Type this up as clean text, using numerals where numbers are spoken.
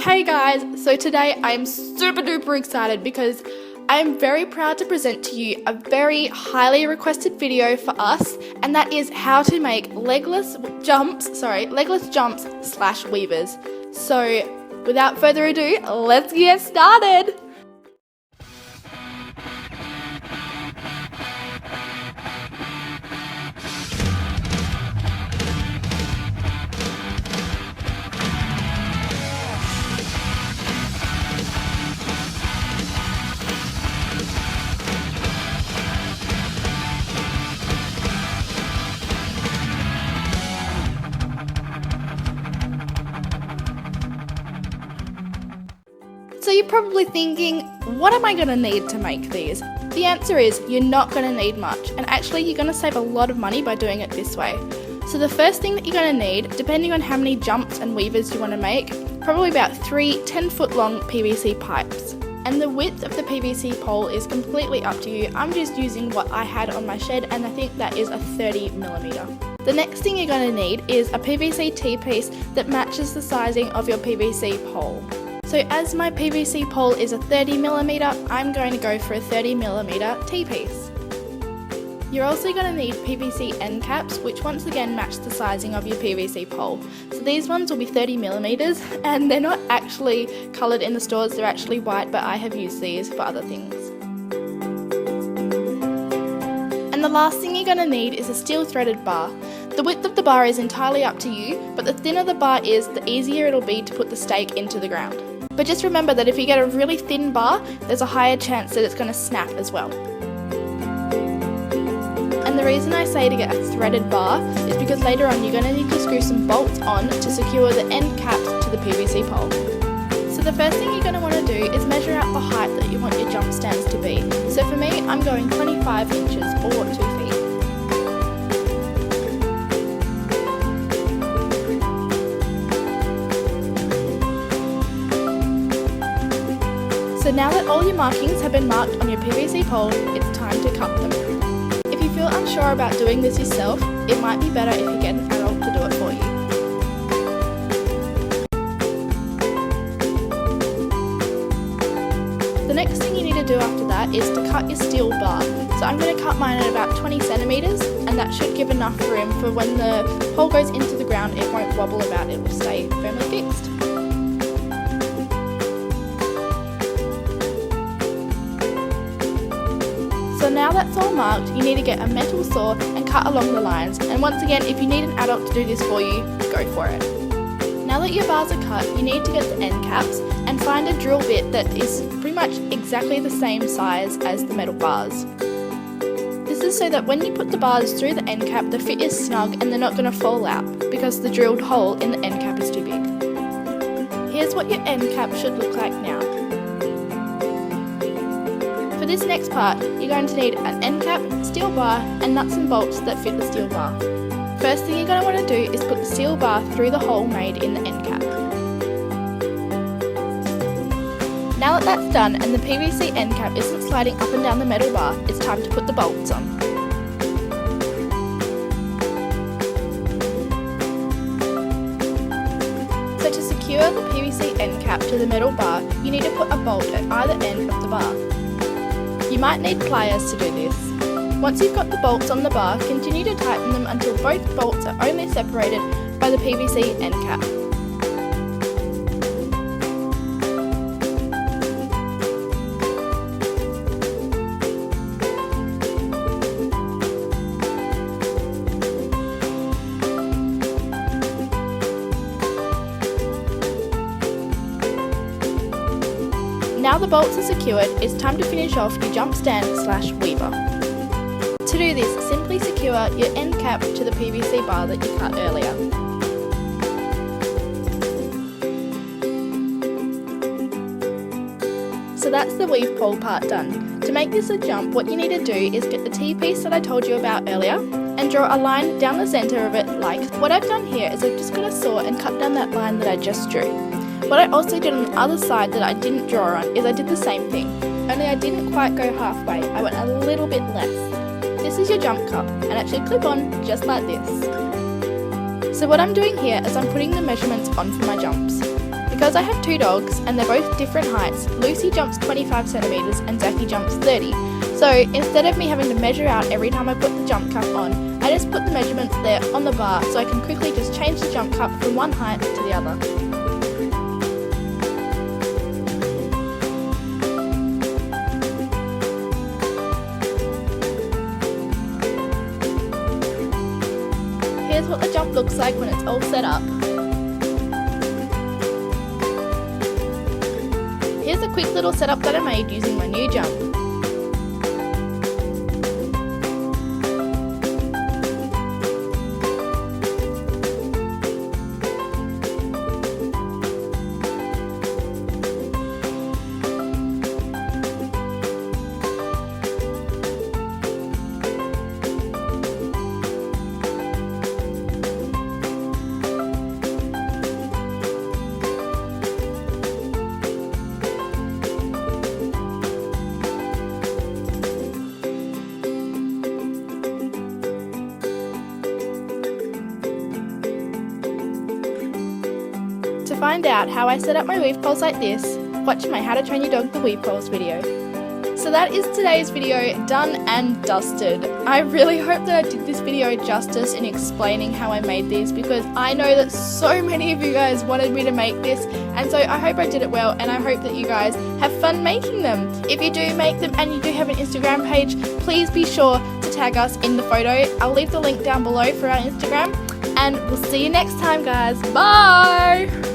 Hey guys, so today I'm super duper excited because I am very proud to present to you a very highly requested video for us, and that is how to make legless jumps / weavers. So without further ado, let's get started. So you're probably thinking, what am I going to need to make these? The answer is you're not going to need much, and actually you're going to save a lot of money by doing it this way. So the first thing that you're going to need, depending on how many jumps and weavers you want to make, probably about 3 10-foot long PVC pipes. And the width of the PVC pole is completely up to you. I'm just using what I had on my shed, and I think that is a 30mm. The next thing you're going to need is a PVC T-piece that matches the sizing of your PVC pole. So as my PVC pole is a 30mm, I'm going to go for a 30mm T-piece. You're also going to need PVC end caps, which once again match the sizing of your PVC pole. So these ones will be 30mm, and they're not actually coloured in the stores, they're actually white, but I have used these for other things. And the last thing you're going to need is a steel threaded bar. The width of the bar is entirely up to you, but the thinner the bar is, the easier it'll be to put the stake into the ground. But just remember that if you get a really thin bar, there's a higher chance that it's going to snap as well. And the reason I say to get a threaded bar is because later on you're going to need to screw some bolts on to secure the end caps to the PVC pole. So the first thing you're going to want to do is measure out the height that you want your jump stands to be. So for me, I'm going 25 inches or 2 feet. So now that all your markings have been marked on your PVC pole, it's time to cut them. If you feel unsure about doing this yourself, it might be better if you get an adult to do it for you. The next thing you need to do after that is to cut your steel bar. So I'm going to cut mine at about 20 centimetres, and that should give enough room for when the pole goes into the ground, it won't wobble about, it will stay firmly fixed. So now that's all marked, you need to get a metal saw and cut along the lines, and once again, if you need an adult to do this for you, go for it. Now that your bars are cut, you need to get the end caps and find a drill bit that is pretty much exactly the same size as the metal bars. This is so that when you put the bars through the end cap, the fit is snug and they're not going to fall out because the drilled hole in the end cap is too big. Here's what your end cap should look like now. For this next part, you're going to need an end cap, steel bar, and nuts and bolts that fit the steel bar. First thing you're going to want to do is put the steel bar through the hole made in the end cap. Now that that's done and the PVC end cap isn't sliding up and down the metal bar, it's time to put the bolts on. So to secure the PVC end cap to the metal bar, you need to put a bolt at either end of the bar. You might need pliers to do this. Once you've got the bolts on the bar, continue to tighten them until both bolts are only separated by the PVC end cap. Now the bolts are secured, it's time to finish off your jump stand / weaver. To do this, simply secure your end cap to the PVC bar that you cut earlier. So that's the weave pole part done. To make this a jump, what you need to do is get the T-piece that I told you about earlier and draw a line down the centre of it like. What I've done here is I've just got a saw and cut down that line that I just drew. What I also did on the other side that I didn't draw on is I did the same thing, only I didn't quite go halfway, I went a little bit less. This is your jump cup, and it should clip on just like this. So what I'm doing here is I'm putting the measurements on for my jumps. Because I have two dogs and they're both different heights, Lucy jumps 25 centimeters and Zachy jumps 30. So instead of me having to measure out every time I put the jump cup on, I just put the measurements there on the bar so I can quickly just change the jump cup from one height to the other. Here's what the jump looks like when it's all set up. Here's a quick little setup that I made using my new jump. To find out how I set up my weave poles like this, watch my How to Train Your Dog the Weave Poles video. So that is today's video done and dusted. I really hope that I did this video justice in explaining how I made these, because I know that so many of you guys wanted me to make this, and so I hope I did it well, and I hope that you guys have fun making them. If you do make them and you do have an Instagram page, please be sure to tag us in the photo. I'll leave the link down below for our Instagram, and we'll see you next time, guys. Bye!